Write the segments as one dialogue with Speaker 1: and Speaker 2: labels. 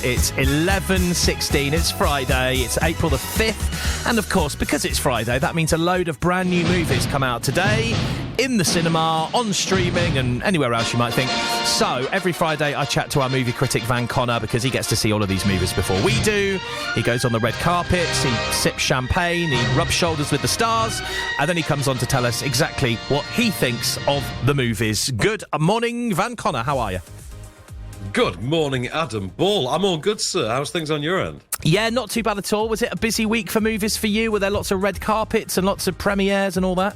Speaker 1: It's 11:16, it's Friday, it's April the 5th, and of course, because it's Friday, that means a load of brand new movies come out today, in the cinema, on streaming, and anywhere else you might think. So, every Friday I chat to our movie critic Van Connor, because he gets to see all of these movies before we do. He goes on the red carpets, he sips champagne, he rubs shoulders with the stars, and then he comes on to tell us exactly what he thinks of the movies. Good morning, Van Connor, how are you?
Speaker 2: Good morning, Adam Ball. I'm all good, sir. How's things on your end?
Speaker 1: Yeah, not too bad at all. Was it a busy week for movies for you? Were there lots of red carpets and lots of premieres and all that?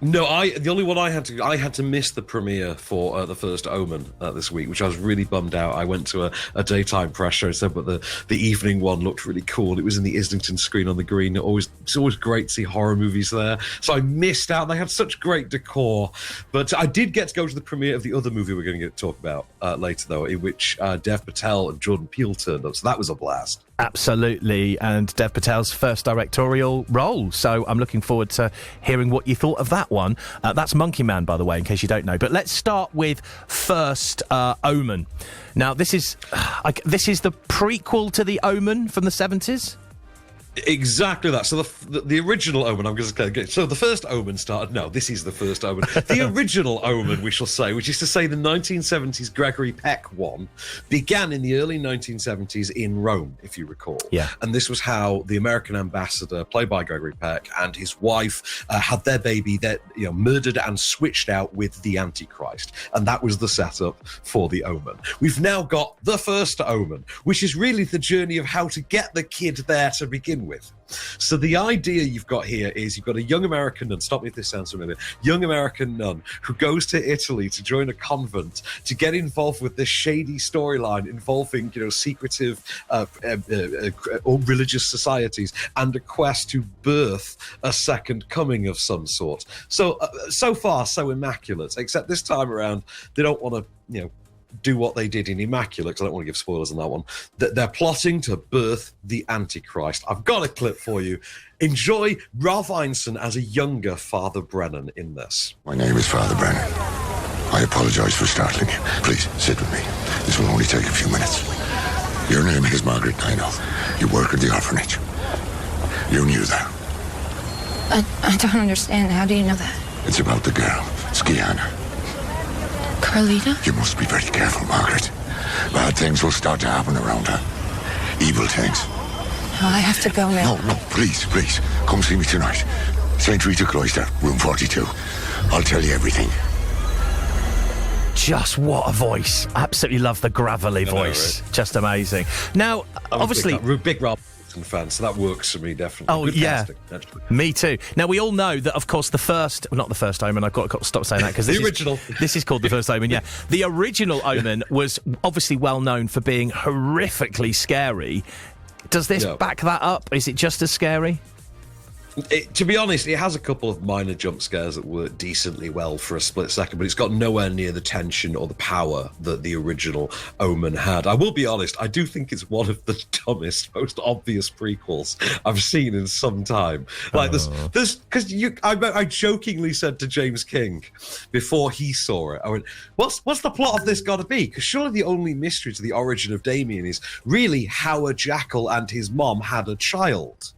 Speaker 2: No, the only one I had to miss the premiere for the first Omen this week, which I was really bummed out. I went to a daytime press show instead, but the evening one looked really cool. It was in the Islington screen on the green. It's always great to see horror movies there. So I missed out. They had such great decor, but I did get to go to the premiere of the other movie we're going to talk about later, though, in which Dev Patel and Jordan Peele turned up. So that was a blast.
Speaker 1: Absolutely, and Dev Patel's first directorial role. So I'm looking forward to hearing what you thought of that one. That's Monkey Man, by the way, in case you don't know. But let's start with first Omen. Now, this is the prequel to the Omen from the 70s.
Speaker 2: Exactly that. So the original Omen, I'm going to get. So the first Omen started. No, this is the first Omen. The original Omen, we shall say, which is to say the 1970s Gregory Peck one, began in the early 1970s in Rome, if you recall.
Speaker 1: Yeah.
Speaker 2: And this was how the American ambassador, played by Gregory Peck, and his wife had their baby, murdered and switched out with the Antichrist, and that was the setup for the Omen. We've now got the first Omen, which is really the journey of how to get the kid there to begin with. So the idea you've got here is you've got a young American nun, stop me if this sounds familiar, young American nun who goes to Italy to join a convent to get involved with this shady storyline involving, secretive or religious societies and a quest to birth a second coming of some sort. So, so far, so immaculate, except this time around, they don't want to, do what they did in Immaculate, because I don't want to give spoilers on that one. They're plotting to birth the Antichrist. I've got a clip for you. Enjoy Ralph Ineson as a younger Father Brennan in this.
Speaker 3: My name is Father Brennan. I apologize for startling you. Please, sit with me. This will only take a few minutes. Your name is Margaret, I know. You work at the orphanage. You knew that.
Speaker 4: I don't understand. How do you know that?
Speaker 3: It's about the girl, Skiana.
Speaker 4: Carlita?
Speaker 3: You must be very careful, Margaret. Bad things will start to happen around her. Evil things.
Speaker 4: No, I have to go now.
Speaker 3: No, please. Come see me tonight. St. Rita Cloister, room 42. I'll tell you everything.
Speaker 1: Just what a voice. Absolutely love the gravelly voice. Right? Just amazing. Now, obviously...
Speaker 2: Big Ralph fan, so that works for me, definitely.
Speaker 1: Oh,
Speaker 2: good casting,
Speaker 1: yeah.
Speaker 2: actually.
Speaker 1: Me too. Now, we all know that, of course, not the first Omen, I've got to stop saying that, because
Speaker 2: the original.
Speaker 1: This is called the first Omen, yeah. The original Omen was obviously well known for being horrifically scary. Does this back that up? Is it just as scary?
Speaker 2: To be honest, it has a couple of minor jump scares that work decently well for a split second, but it's got nowhere near the tension or the power that the original Omen had. I will be honest, I do think it's one of the dumbest, most obvious prequels I've seen in some time. Like there's because I jokingly said to James King before he saw it, I went, what's the plot of this got to be? Because surely the only mystery to the origin of Damien is really how a jackal and his mom had a child.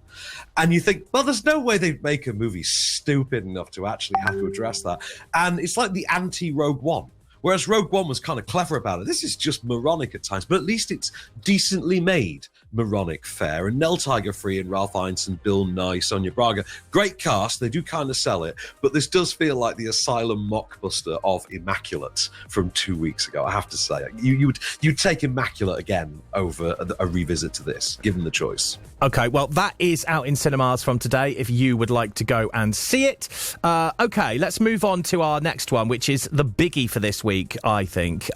Speaker 2: And you think, well, there's no way they'd make a movie stupid enough to actually have to address that. And it's like the anti-Rogue One. Whereas Rogue One was kind of clever about it. This is just moronic at times, but at least it's decently made moronic fare. And Nell Tiger-Free and Ralph Ineson, Bill Nye, Sonia Braga, great cast. They do kind of sell it, but this does feel like the asylum mockbuster of Immaculate from 2 weeks ago. I have to say, you'd take Immaculate again over a revisit to this, given the choice.
Speaker 1: Okay, well, that is out in cinemas from today if you would like to go and see it. Okay, let's move on to our next one, which is the biggie for this week, I think.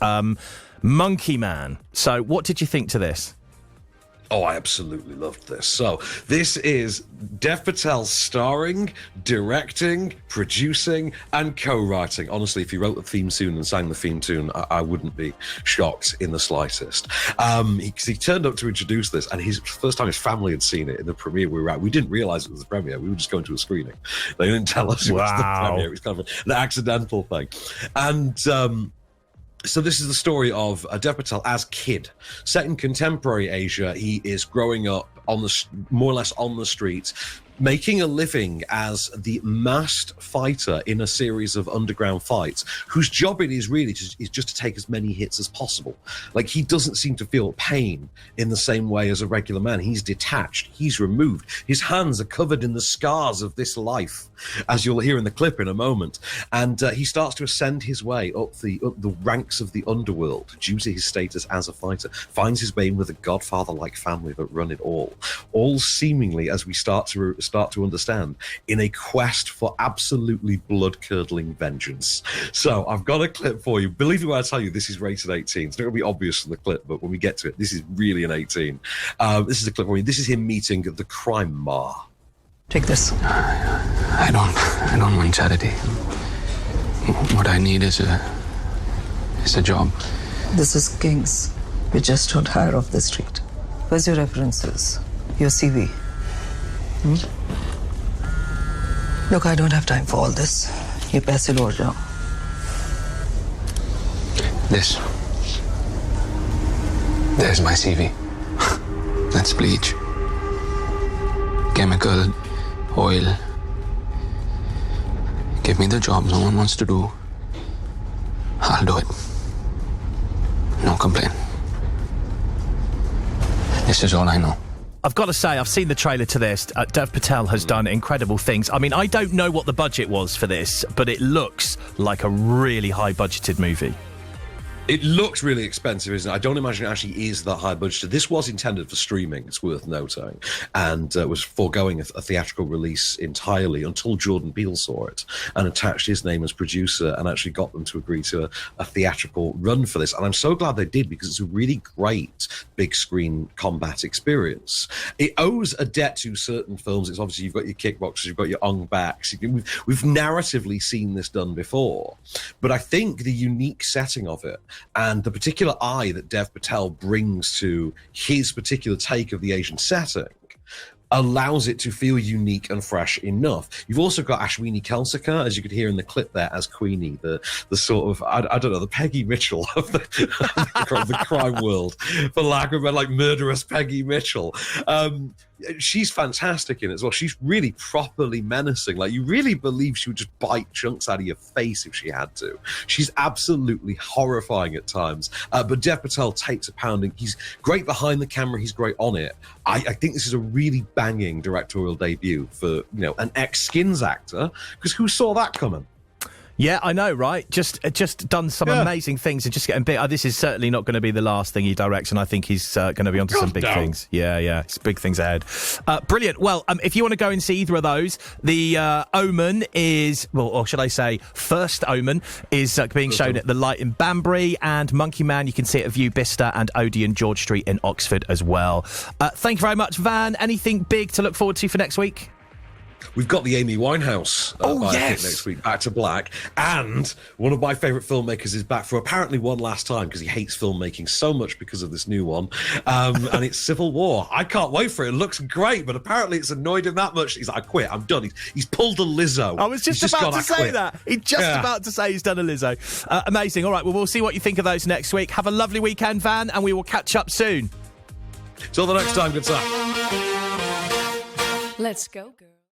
Speaker 1: Monkey Man. So what did you think to this?
Speaker 2: Oh, I absolutely loved this. So this is Dev Patel starring, directing, producing, and co-writing. Honestly, if he wrote the theme tune and sang the theme tune, I wouldn't be shocked in the slightest. He turned up to introduce this, and his first time his family had seen it in the premiere we were at. We didn't realise it was the premiere. We were just going to a screening. They didn't tell us it was the premiere. It was kind of an accidental thing. And So this is the story of Dev Patel as kid. Set in contemporary Asia, he is growing up more or less on the streets, making a living as the masked fighter in a series of underground fights, whose job it is really is just to take as many hits as possible. Like, he doesn't seem to feel pain in the same way as a regular man. He's detached. He's removed. His hands are covered in the scars of this life, as you'll hear in the clip in a moment. And he starts to ascend his way up the ranks of the underworld due to his status as a fighter. Finds his way in with a godfather-like family that run it all seemingly, as we start to understand, in a quest for absolutely blood-curdling vengeance. So I've got a clip for you. Believe me when I tell you, this is rated 18. It's not going to be obvious from the clip, but when we get to it, this is really an 18. This is a clip for you. This is him meeting the crime ma.
Speaker 5: Take this. I don't want charity. What I need is a job.
Speaker 6: This is King's. We just don't hire off the street. Where's your references? Your CV? Look, I don't have time for all this. ये पैसे लौट जाओ.
Speaker 5: There's my CV. That's bleach. Chemical, oil. Give me the job no one wants to do. I'll do it. No complaint. This is all I know.
Speaker 1: I've got to say, I've seen the trailer to this. Dev Patel has done incredible things. I mean, I don't know what the budget was for this, but it looks like a really high-budgeted movie.
Speaker 2: It looks really expensive, isn't it? I don't imagine it actually is that high budgeted. This was intended for streaming, it's worth noting, and was foregoing a theatrical release entirely until Jordan Peele saw it and attached his name as producer and actually got them to agree to a theatrical run for this. And I'm so glad they did, because it's a really great big screen combat experience. It owes a debt to certain films. It's obviously, you've got your kickboxers, you've got your Ong Baks. We've narratively seen this done before, but I think the unique setting of it and the particular eye that Dev Patel brings to his particular take of the Asian setting allows it to feel unique and fresh enough. You've also got Ashwini Kelsika, as you could hear in the clip there, as Queenie, the sort of, I don't know, the Peggy Mitchell of the crime world, for lack of a, like, murderous Peggy Mitchell. She's fantastic in it as well. She's really properly menacing. Like, you really believe she would just bite chunks out of your face if she had to. She's absolutely horrifying at times. But Dev Patel takes a pounding. He's great behind the camera. He's great on it. I think this is a really banging directorial debut for, an ex-Skins actor, because who saw that coming?
Speaker 1: Yeah, I know, right? Just done some amazing things and just getting big. This is certainly not going to be the last thing he directs, and I think he's going to be onto some big things. Yeah, it's big things ahead. Brilliant. Well, if you want to go and see either of those, the Omen is, or should I say, First Omen is being shown at the Light in Banbury, and Monkey Man you can see it at View Bicester and Odeon George Street in Oxford as well. Thank you very much, Van. Anything big to look forward to for next week?
Speaker 2: We've got the Amy Winehouse biopic next week, Back to Black, and one of my favourite filmmakers is back for apparently one last time, because he hates filmmaking so much because of this new one, and it's Civil War. I can't wait for it. It looks great, but apparently it's annoyed him that much. He's like, I quit, I'm done. He's pulled a Lizzo.
Speaker 1: I was just about to say that. He's just about to say he's done a Lizzo. Amazing. All right, well, we'll see what you think of those next week. Have a lovely weekend, Van, and we will catch up soon.
Speaker 2: Till the next time, good stuff.
Speaker 7: Let's go, girl.